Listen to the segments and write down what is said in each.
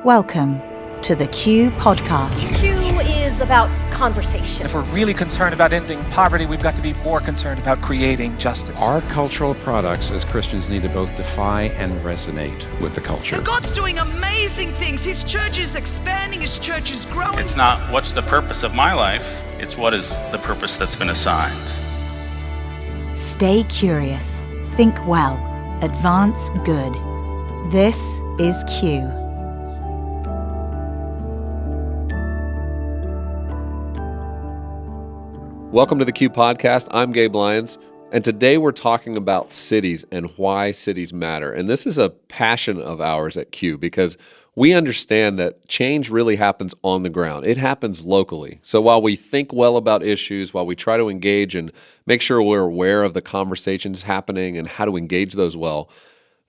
Welcome to the Q Podcast. Q is about conversation. If we're really concerned about ending poverty, we've got to be more concerned about creating justice. Our cultural products as Christians need to both defy and resonate with the culture. And God's doing amazing things. His church is expanding, His church is growing. It's not what's the purpose of my life, it's what is the purpose that's been assigned. Stay curious, think well, advance good. This is Q. Welcome to the Q Podcast. I'm Gabe Lyons, and today we're talking about cities and why cities matter. And this is a passion of ours at Q because we understand that change really happens on the ground. It happens locally. So while we think well about issues, while we try to engage and make sure we're aware of the conversations happening and how to engage those well,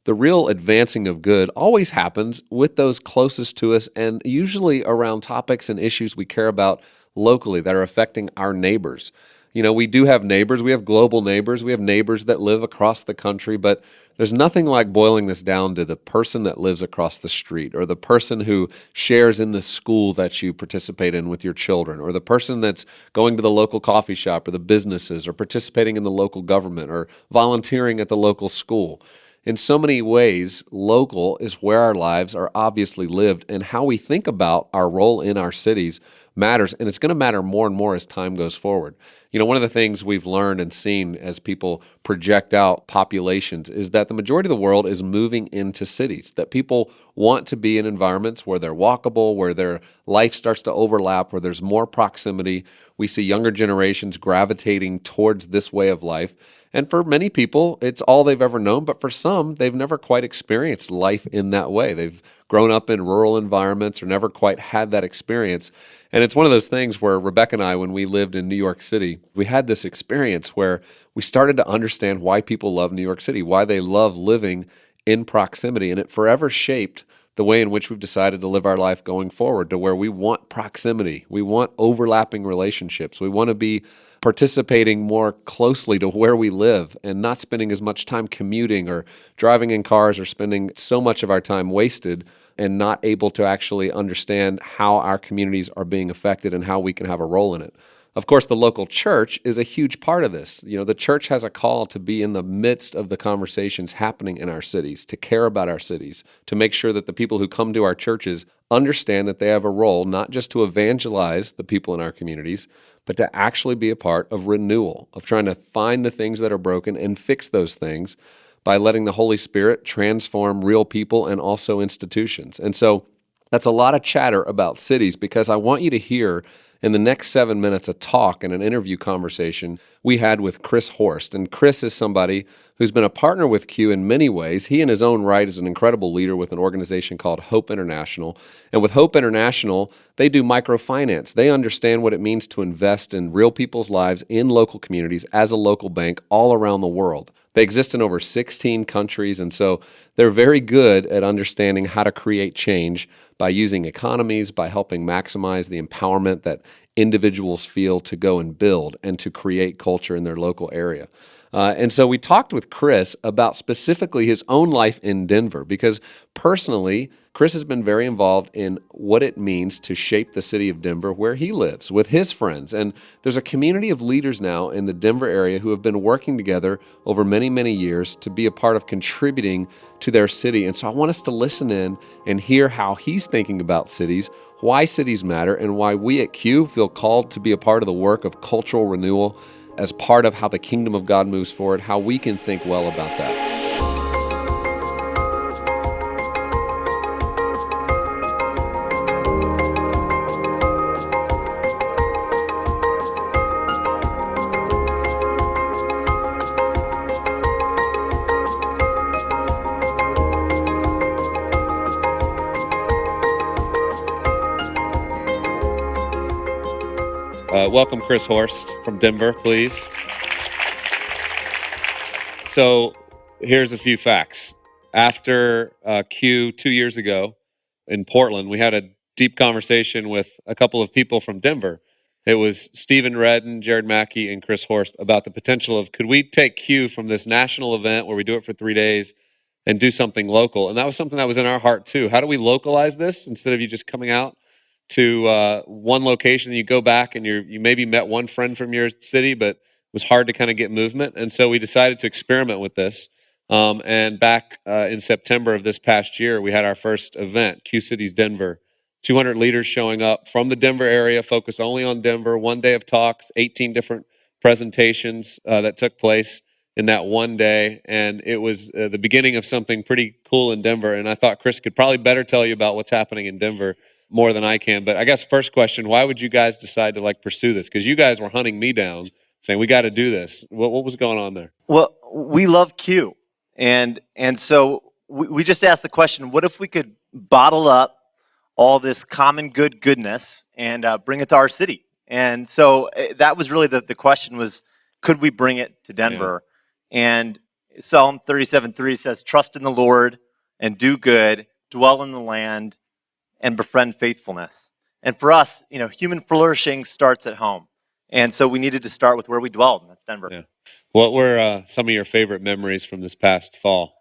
the real advancing of good always happens with those closest to us and usually around topics and issues we care about locally that are affecting our neighbors. You know, we do have neighbors. We have global neighbors. We have neighbors that live across the country, but there's nothing like boiling this down to the person that lives across the street or the person who shares in the school that you participate in with your children or the person that's going to the local coffee shop or the businesses or participating in the local government or volunteering at the local school. In so many ways, local is where our lives are obviously lived, and how we think about our role in our cities matters, and it's going to matter more and more as time goes forward. You know, one of the things we've learned and seen as people project out populations is that the majority of the world is moving into cities, that people want to be in environments where they're walkable, where their life starts to overlap, where there's more proximity. We see younger generations gravitating towards this way of life. And for many people, it's all they've ever known, but for some, they've never quite experienced life in that way. They've grown up in rural environments or never quite had that experience. And it's one of those things where Rebecca and I, when we lived in New York City, we had this experience where we started to understand why people love New York City, why they love living in proximity. And it forever shaped the way in which we've decided to live our life going forward, to where we want proximity. We want overlapping relationships. We want to be participating more closely to where we live and not spending as much time commuting or driving in cars or spending so much of our time wasted and not able to actually understand how our communities are being affected and how we can have a role in it. Of course, the local church is a huge part of this. You know, the church has a call to be in the midst of the conversations happening in our cities, to care about our cities, to make sure that the people who come to our churches understand that they have a role not just to evangelize the people in our communities, but to actually be a part of renewal, of trying to find the things that are broken and fix those things by letting the Holy Spirit transform real people and also institutions. And so that's a lot of chatter about cities because I want you to hear in the next 7 minutes a talk and an interview conversation we had with Chris Horst. And Chris is somebody who's been a partner with Q in many ways. He in his own right is an incredible leader with an organization called Hope International. And with Hope International, they do microfinance. They understand what it means to invest in real people's lives in local communities as a local bank all around the world. They exist in over 16 countries, and so they're very good at understanding how to create change by using economies, by helping maximize the empowerment that individuals feel to go and build and to create culture in their local area. And so we talked with Chris about specifically his own life in Denver because personally, Chris has been very involved in what it means to shape the city of Denver where he lives with his friends. And there's a community of leaders now in the Denver area who have been working together over many, many years to be a part of contributing to their city. And so I want us to listen in and hear how he's thinking about cities, why cities matter, and why we at Q feel called to be a part of the work of cultural renewal as part of how the kingdom of God moves forward, how we can think well about that. Welcome, Chris Horst from Denver, please. So here's a few facts. After Q 2 years ago in Portland, we had a deep conversation with a couple of people from Denver. It was Stephen Redden, Jared Mackey, and Chris Horst about the potential of could we take Q from this national event where we do it for 3 days and do something local. And that was something that was in our heart too. How do we localize this instead of you just coming out to one location and you go back and you maybe met one friend from your city, but it was hard to kind of get movement. And so we decided to experiment with this. And back in September of this past year, we had our first event, Q Cities Denver. 200 leaders showing up from the Denver area, focused only on Denver. 1 day of talks, 18 different presentations that took place in that 1 day. And it was the beginning of something pretty cool in Denver. And I thought Chris could probably better tell you about what's happening in Denver more than I can. But I guess first question, why would you guys decide to pursue this? Because you guys were hunting me down saying, we got to do this. What was going on there? Well, we love Q. And so we just asked the question, what if we could bottle up all this common goodness and bring it to our city? And so that was really the question was, could we bring it to Denver? Yeah. And Psalm 37:3 says, trust in the Lord and do good, dwell in the land and befriend faithfulness. And for us, human flourishing starts at home. And so we needed to start with where we dwelled, and that's Denver. Yeah. What were some of your favorite memories from this past fall?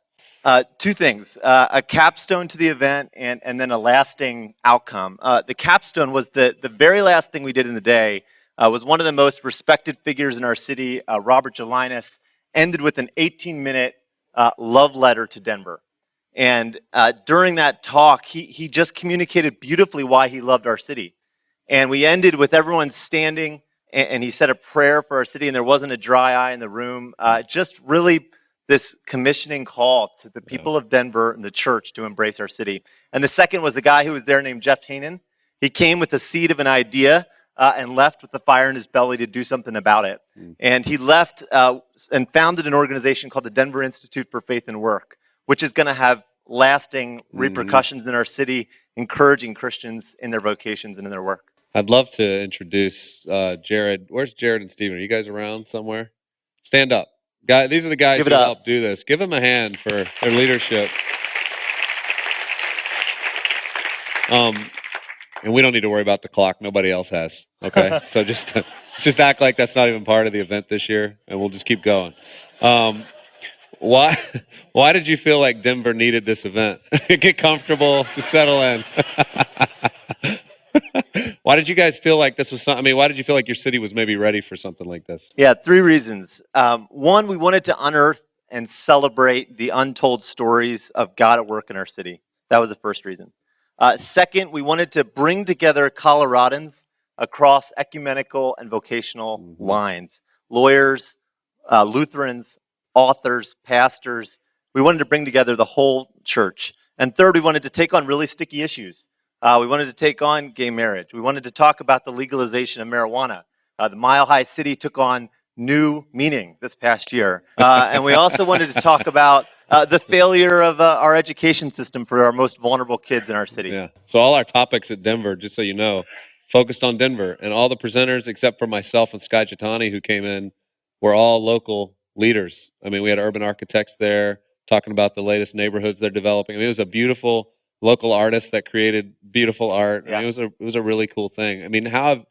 Two things, a capstone to the event and then a lasting outcome. The capstone was the very last thing we did in the day, was one of the most respected figures in our city, Robert Gelinas, ended with an 18-minute love letter to Denver. And during that talk, he just communicated beautifully why he loved our city. And we ended with everyone standing, and he said a prayer for our city, and there wasn't a dry eye in the room. Just really this commissioning call to the people of Denver and the church to embrace our city. And the second was the guy who was there named Jeff Hainan. He came with the seed of an idea and left with the fire in his belly to do something about it. And he left and founded an organization called the Denver Institute for Faith and Work, which is going to have lasting repercussions in our city, encouraging Christians in their vocations and in their work. I'd love to introduce Jared. Where's Jared and Steven? Are you guys around somewhere? Stand up. These are the guys who helped do this. Give them a hand for their leadership. And we don't need to worry about the clock. Nobody else has. Okay, so just act like that's not even part of the event this year, and we'll just keep going. Why did you feel like Denver needed this event? Get comfortable, just settle in. Why did you guys feel like this was something? Why did you feel like your city was maybe ready for something like this? Yeah, 3 reasons. One, we wanted to unearth and celebrate the untold stories of God at work in our city. That was the first reason. Second, we wanted to bring together Coloradans across ecumenical and vocational lines. Lawyers, Lutherans, authors, pastors. We wanted to bring together the whole church. And third, we wanted to take on really sticky issues. We wanted to take on gay marriage. We wanted to talk about the legalization of marijuana. The Mile High City took on new meaning this past year. And we also wanted to talk about the failure of our education system for our most vulnerable kids in our city. Yeah. So all our topics at Denver, just so you know, focused on Denver. And all the presenters, except for myself and Sky Chitani, who came in, were all local leaders. We had urban architects there talking about the latest neighborhoods they're developing. it was a beautiful local artist that created beautiful art. Yeah. It was a really cool thing. How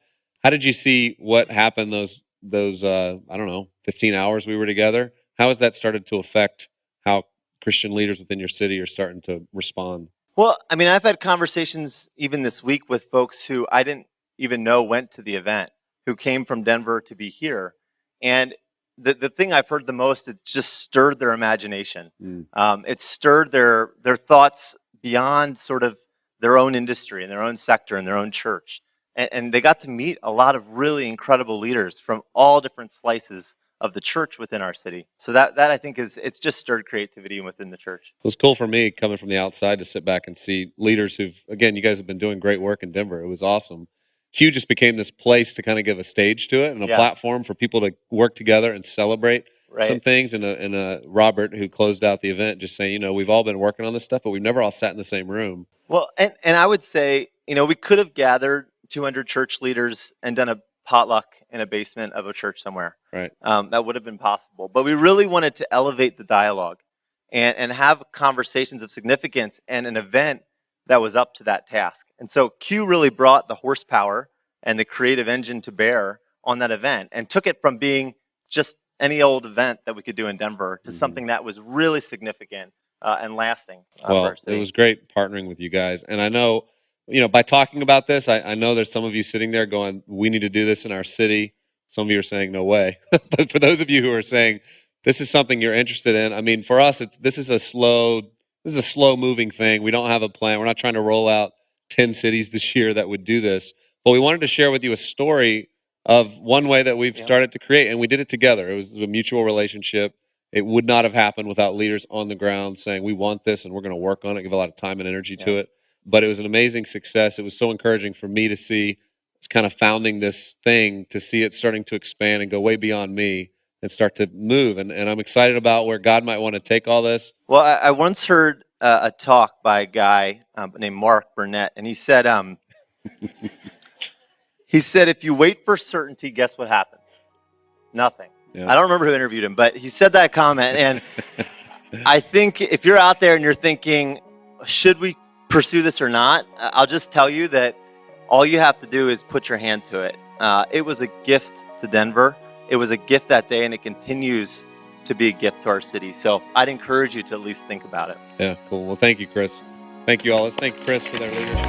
did you see what happened those 15 hours we were together? How has that started to affect how Christian leaders within your city are starting to respond? Well, I've had conversations even this week with folks who I didn't even know went to the event, who came from Denver to be here. And the thing I've heard the most, it's just stirred their imagination. It stirred their thoughts beyond sort of their own industry and their own sector and their own church. And they got to meet a lot of really incredible leaders from all different slices of the church within our city. So that I think it's just stirred creativity within the church. It was cool for me coming from the outside to sit back and see leaders who've, again, you guys have been doing great work in Denver. It was awesome. Q just became this place to kind of give a stage to it and a platform for people to work together and celebrate some things. And Robert, who closed out the event, just saying, we've all been working on this stuff, but we've never all sat in the same room. Well, and I would say, we could have gathered 200 church leaders and done a potluck in a basement of a church somewhere. Right. That would have been possible. But we really wanted to elevate the dialogue and have conversations of significance and an event that was up to that task. And so Q really brought the horsepower and the creative engine to bear on that event and took it from being just any old event that we could do in Denver to something that was really significant and lasting for Well, our city. it was great partnering with you guys. And I know, by talking about this, I know there's some of you sitting there going, we need to do this in our city. Some of you are saying, no way. But for those of you who are saying, this is something you're interested in, I mean, for us, this is a slow moving thing. We don't have a plan. We're not trying to roll out 10 cities this year that would do this. But we wanted to share with you a story of one way that we've started to create, and we did it together. It was a mutual relationship. It would not have happened without leaders on the ground saying, we want this and we're going to work on it, give a lot of time and energy to it. But it was an amazing success. It was so encouraging for me to see it's kind of founding this thing, to see it starting to expand and go way beyond me and start to move. And I'm excited about where God might want to take all this. Well, I once heard a talk by a guy named Mark Burnett, and he said, if you wait for certainty, guess what happens? Nothing. Yeah. I don't remember who interviewed him, but he said that comment. And I think if you're out there and you're thinking, should we pursue this or not? I'll just tell you that all you have to do is put your hand to it. It was a gift to Denver. It was a gift that day, and it continues to be a gift to our city. So I'd encourage you to at least think about it. Yeah, cool. Well, thank you, Chris. Thank you all. Let's thank Chris for their leadership.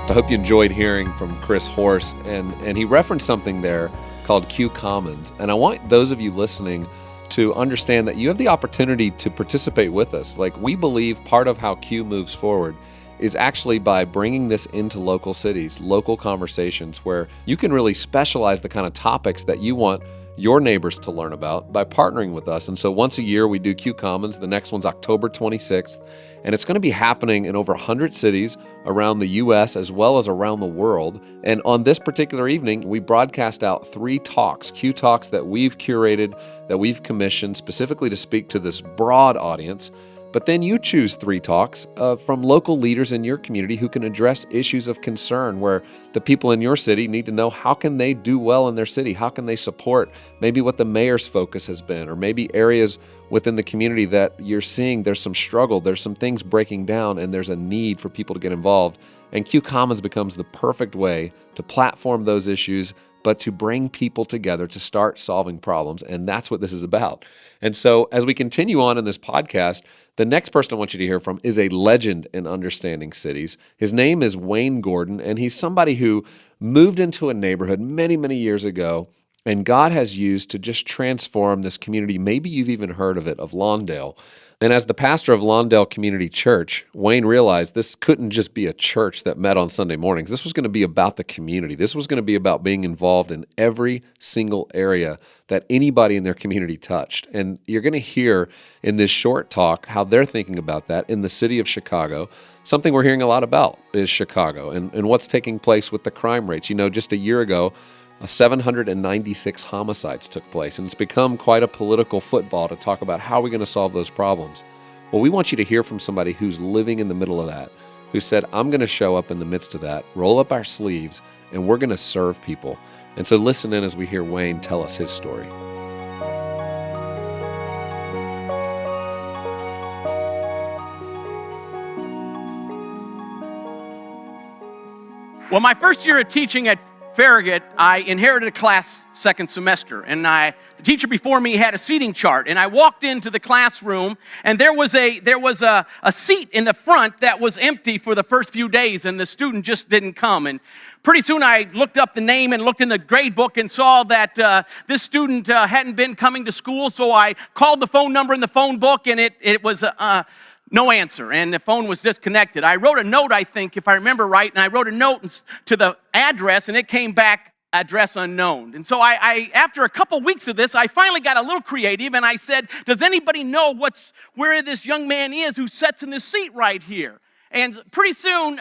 I hope you enjoyed hearing from Chris Horst, and he referenced something there called Q Commons. And I want those of you listening to understand that you have the opportunity to participate with us. Like, we believe part of how Q moves forward is actually by bringing this into local cities, local conversations where you can really specialize the kind of topics that you want your neighbors to learn about by partnering with us. And so once a year we do Q Commons. The next one's October 26th, and it's going to be happening in over 100 cities around the U.S. as well as around the world. And on this particular evening, we broadcast out 3 talks, Q Talks, that we've curated, that we've commissioned specifically to speak to this broad audience. But then you choose 3 talks from local leaders in your community who can address issues of concern where the people in your city need to know how can they do well in their city, how can they support maybe what the mayor's focus has been, or maybe areas within the community that you're seeing there's some struggle, there's some things breaking down, and there's a need for people to get involved. And Q Commons becomes the perfect way to platform those issues, but to bring people together to start solving problems. And that's what this is about. And so as we continue on in this podcast, the next person I want you to hear from is a legend in understanding cities. His name is Wayne Gordon, and he's somebody who moved into a neighborhood many, many years ago, and God has used to just transform this community. Maybe you've even heard of it, of Lawndale. And as the pastor of Lawndale Community Church, Wayne realized this couldn't just be a church that met on Sunday mornings. This was going to be about the community. This was going to be about being involved in every single area that anybody in their community touched. And you're going to hear in this short talk how they're thinking about that in the city of Chicago. Something we're hearing a lot about is Chicago and what's taking place with the crime rates. Just a year ago, 796 homicides took place, and it's become quite a political football to talk about how we're going to solve those problems. Well, we want you to hear from somebody who's living in the middle of that, who said, I'm going to show up in the midst of that, roll up our sleeves, and we're going to serve people. And so listen in as we hear Wayne tell us his story. Well, my first year of teaching at Farragut, I inherited a class second semester, and the teacher before me had a seating chart, and I walked into the classroom, and there was a seat in the front that was empty for the first few days, and the student just didn't come. And pretty soon I looked up the name and looked in the grade book and saw that this student hadn't been coming to school, so I called the phone number in the phone book, and it was no answer, and the phone was disconnected. I wrote a note, I think, if I remember right, and I wrote a note to the address, and it came back, address unknown. And so I after a couple weeks of this, I finally got a little creative, and I said, does anybody know where this young man is who sits in this seat right here? And pretty soon,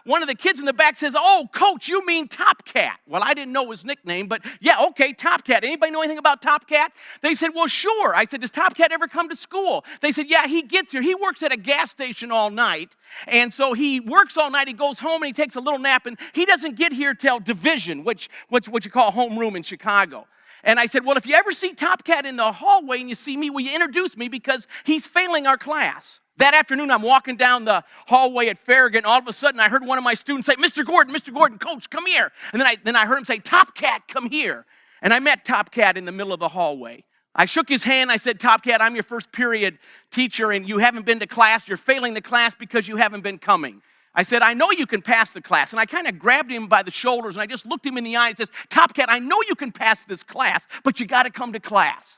one of the kids in the back says, oh, Coach, you mean Top Cat. Well, I didn't know his nickname, but yeah, okay, Top Cat. Anybody know anything about Top Cat? They said, well, sure. I said, does Top Cat ever come to school? They said, yeah, he gets here. He works at a gas station all night, and so he works all night. He goes home, and he takes a little nap, and he doesn't get here till division, which what you call homeroom in Chicago. And I said, well, if you ever see Top Cat in the hallway and you see me, will you introduce me because he's failing our class? That afternoon, I'm walking down the hallway at Farragut, and all of a sudden, I heard one of my students say, Mr. Gordon, coach, come here. And then I heard him say, Top Cat, come here. And I met Top Cat in the middle of the hallway. I shook his hand. I said, Top Cat, I'm your first period teacher, and you haven't been to class. You're failing the class because you haven't been coming. I said, I know you can pass the class. And I kind of grabbed him by the shoulders, and I just looked him in the eye and says, Top Cat, I know you can pass this class, but you got to come to class.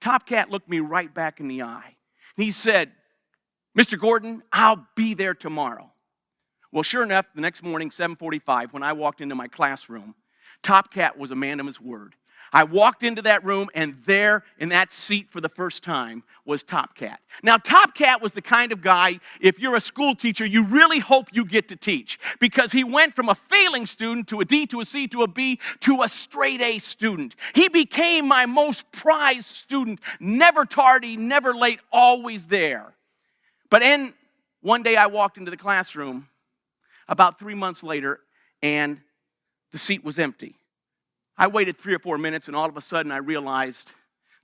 Top Cat looked me right back in the eye. And he said, Mr. Gordon, I'll be there tomorrow. Well, sure enough, the next morning, 7:45, when I walked into my classroom, Top Cat was a man of his word. I walked into that room, and there in that seat for the first time was Top Cat. Now, Top Cat was the kind of guy, if you're a school teacher, you really hope you get to teach, because he went from a failing student to a D, to a C, to a B, to a straight A student. He became my most prized student, never tardy, never late, always there. But then one day I walked into the classroom about 3 months later, and the seat was empty. I waited 3 or 4 minutes, and all of a sudden I realized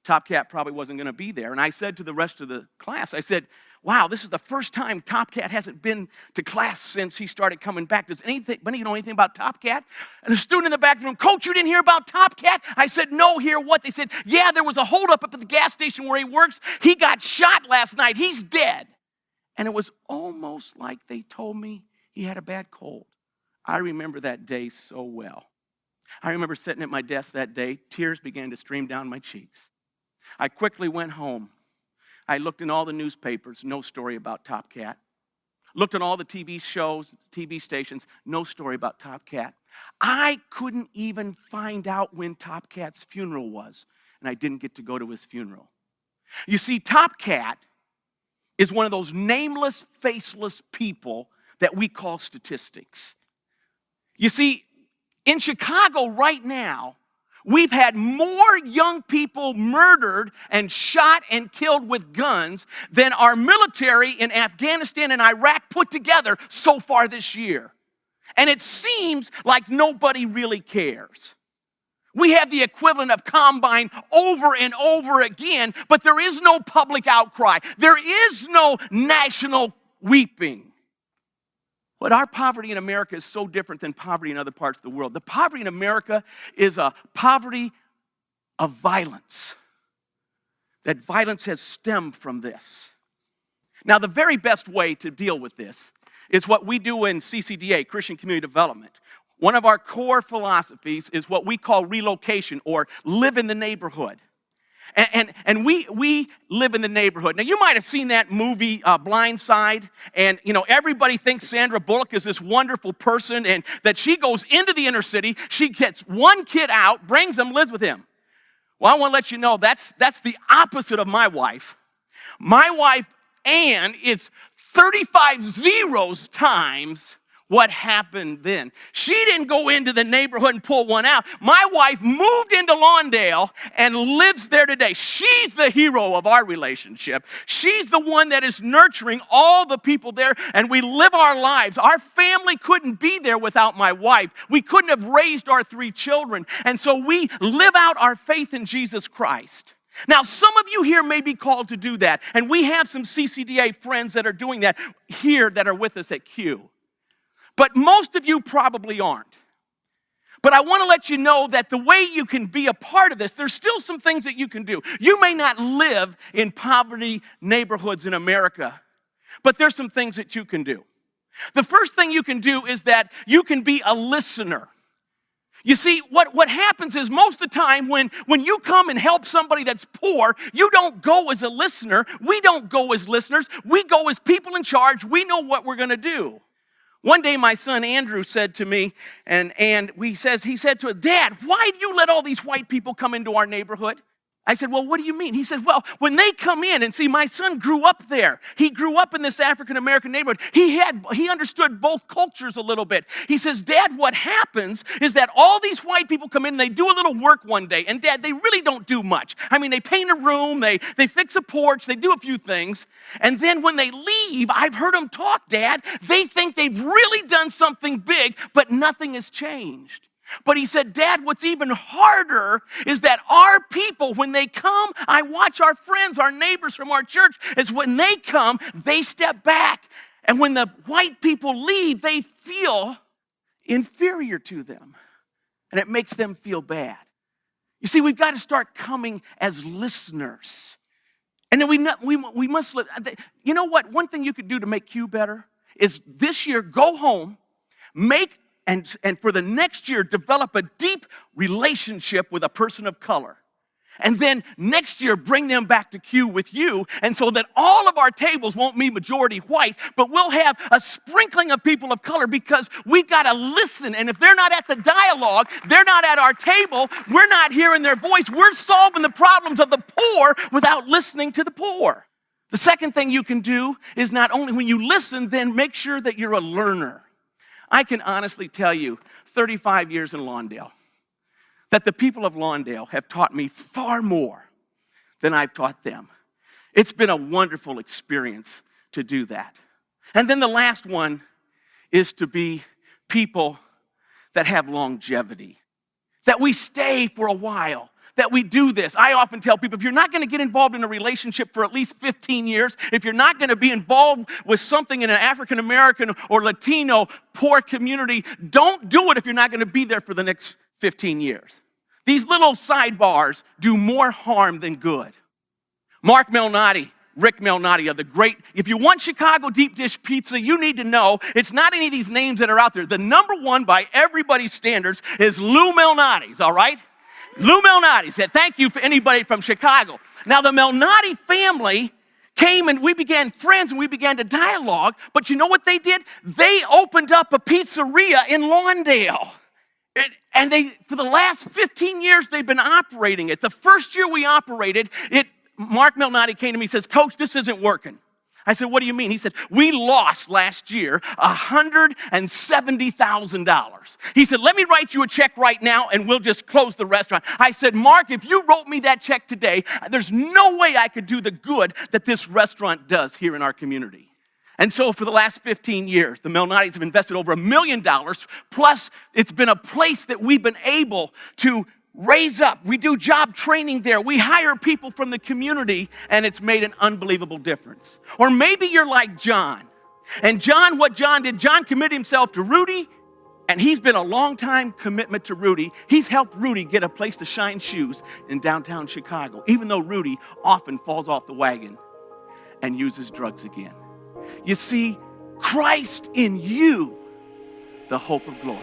Top Cat probably wasn't going to be there. And I said to the rest of the class, I said, wow, this is the first time Top Cat hasn't been to class since he started coming back. Does anybody know anything about Top Cat? And the student in the back of the room, Coach, you didn't hear about Top Cat? I said, no, hear what? They said, yeah, there was a holdup up at the gas station where he works. He got shot last night. He's dead. And it was almost like they told me he had a bad cold. I remember that day so well. I remember sitting at my desk that day. Tears began to stream down my cheeks. I quickly went home. I looked in all the newspapers, no story about Top Cat. Looked at all the TV shows, TV stations, no story about Top Cat. I couldn't even find out when Top Cat's funeral was, and I didn't get to go to his funeral. You see, Top Cat is one of those nameless, faceless people that we call statistics. You see, in Chicago right now, we've had more young people murdered and shot and killed with guns than our military in Afghanistan and Iraq put together so far this year. And it seems like nobody really cares. We have the equivalent of Combine over and over again, but there is no public outcry. There is no national weeping. But our poverty in America is so different than poverty in other parts of the world. The poverty in America is a poverty of violence. That violence has stemmed from this. Now, the very best way to deal with this is what we do in CCDA, Christian Community Development. One of our core philosophies is what we call relocation, or live in the neighborhood. And we live in the neighborhood. Now, you might have seen that movie, Blind Side, and, everybody thinks Sandra Bullock is this wonderful person, and that she goes into the inner city, she gets one kid out, brings him, lives with him. Well, I want to let you know that's the opposite of my wife. My wife, Ann, is 35 zeros times what happened then. She didn't go into the neighborhood and pull one out. My wife moved into Lawndale and lives there today. She's the hero of our relationship. She's the one that is nurturing all the people there, and we live our lives. Our family couldn't be there without my wife. We couldn't have raised our 3 children, and so we live out our faith in Jesus Christ. Now, some of you here may be called to do that, and we have some CCDA friends that are doing that here that are with us at Q. But most of you probably aren't. But I want to let you know that the way you can be a part of this, there's still some things that you can do. You may not live in poverty neighborhoods in America, but there's some things that you can do. The first thing you can do is that you can be a listener. You see, what happens is most of the time when you come and help somebody that's poor, you don't go as a listener. We don't go as listeners. We go as people in charge. We know what we're going to do. One day my son Andrew said to me, and he said to us, Dad, why do you let all these white people come into our neighborhood? I said, well, what do you mean? He said, well, when they come in, and see, my son grew up there. He grew up in this African-American neighborhood. He understood both cultures a little bit. He says, Dad, what happens is that all these white people come in, and they do a little work one day. And Dad, they really don't do much. I mean, they paint a room, they fix a porch, they do a few things. And then when they leave, I've heard them talk, Dad, they think they've really done something big, but nothing has changed. But he said, Dad, what's even harder is that our people, when they come, I watch our friends, our neighbors from our church, is when they come, they step back. And when the white people leave, they feel inferior to them. And it makes them feel bad. You see, we've got to start coming as listeners. And then we must, you know what? One thing you could do to make Q better is this year, go home, and for the next year, develop a deep relationship with a person of color. And then next year, bring them back to Q with you, and so that all of our tables won't be majority white, but we'll have a sprinkling of people of color because we've got to listen. And if they're not at the dialogue, they're not at our table, we're not hearing their voice, we're solving the problems of the poor without listening to the poor. The second thing you can do is not only when you listen, then make sure that you're a learner. I can honestly tell you, 35 years in Lawndale, that the people of Lawndale have taught me far more than I've taught them. It's been a wonderful experience to do that. And then the last one is to be people that have longevity, that we stay for a while, that we do this. I often tell people, if you're not going to get involved in a relationship for at least 15 years, if you're not going to be involved with something in an African American or Latino poor community, don't do it if you're not going to be there for the next 15 years. These little sidebars do more harm than good. Rick Malnati of the great, if you want Chicago deep dish pizza, you need to know it's not any of these names that are out there. The number one by everybody's standards is Lou Malnati's, all right? Lou Malnati said, thank you for anybody from Chicago. Now the Malnati family came and we began friends and we began to dialogue, but you know what they did? They opened up a pizzeria in Lawndale. And for the last 15 years, they've been operating it. The first year we operated it, Mark Malnati came to me and says, Coach, this isn't working. I said, what do you mean? He said, we lost last year $170,000. He said, let me write you a check right now and we'll just close the restaurant. I said, Mark, if you wrote me that check today, there's no way I could do the good that this restaurant does here in our community. And so for the last 15 years, the Malnatis have invested over $1 million, plus it's been a place that we've been able to raise up. We do job training there. We hire people from the community, and it's made an unbelievable difference. Or maybe you're like John. And John, what John did, John committed himself to Rudy, and he's been a long-time commitment to Rudy. He's helped Rudy get a place to shine shoes in downtown Chicago, even though Rudy often falls off the wagon and uses drugs again. You see, Christ in you, the hope of glory.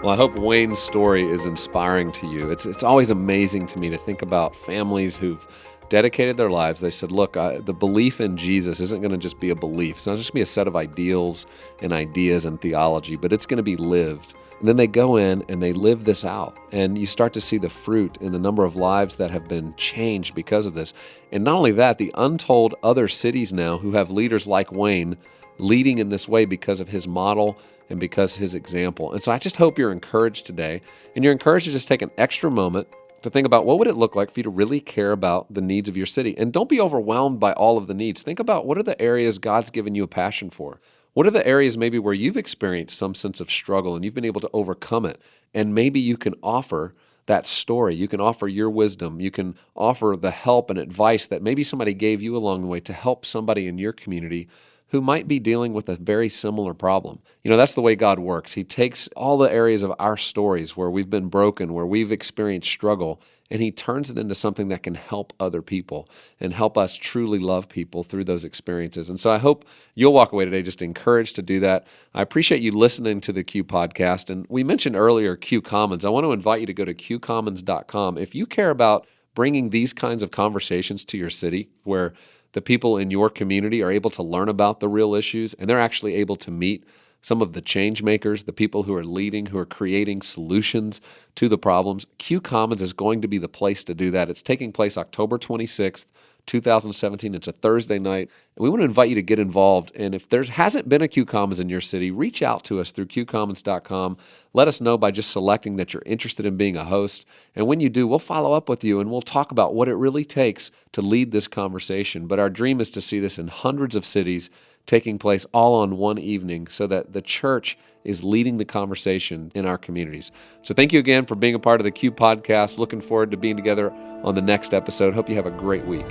Well, I hope Wayne's story is inspiring to you. It's always amazing to me to think about families who've dedicated their lives. They said, look, the belief in Jesus isn't going to just be a belief. It's not just going to be a set of ideals and ideas and theology, but it's going to be lived. And then they go in and they live this out. And you start to see the fruit in the number of lives that have been changed because of this. And not only that, the untold other cities now who have leaders like Wayne leading in this way because of his model and because his example. And so I just hope you're encouraged today, and you're encouraged to just take an extra moment to think about what would it look like for you to really care about the needs of your city. And don't be overwhelmed by all of the needs. Think about what are the areas God's given you a passion for. What are the areas maybe where you've experienced some sense of struggle and you've been able to overcome it? And maybe you can offer that story. You can offer your wisdom. You can offer the help and advice that maybe somebody gave you along the way to help somebody in your community who might be dealing with a very similar problem. You know, that's the way God works. He takes all the areas of our stories where we've been broken, where we've experienced struggle, and He turns it into something that can help other people and help us truly love people through those experiences. And so I hope you'll walk away today just encouraged to do that. I appreciate you listening to the Q podcast. And we mentioned earlier Q Commons. I want to invite you to go to qcommons.com. If you care about bringing these kinds of conversations to your city where the people in your community are able to learn about the real issues, and they're actually able to meet some of the change makers, the people who are leading, who are creating solutions to the problems. Q Commons is going to be the place to do that. It's taking place October 26th 2017. It's a Thursday night. And we want to invite you to get involved. And if there hasn't been a Q Commons in your city, reach out to us through qcommons.com. Let us know by just selecting that you're interested in being a host. And when you do, we'll follow up with you and we'll talk about what it really takes to lead this conversation. But our dream is to see this in hundreds of cities taking place all on one evening so that the church is leading the conversation in our communities. So thank you again for being a part of the Q Podcast. Looking forward to being together on the next episode. Hope you have a great week.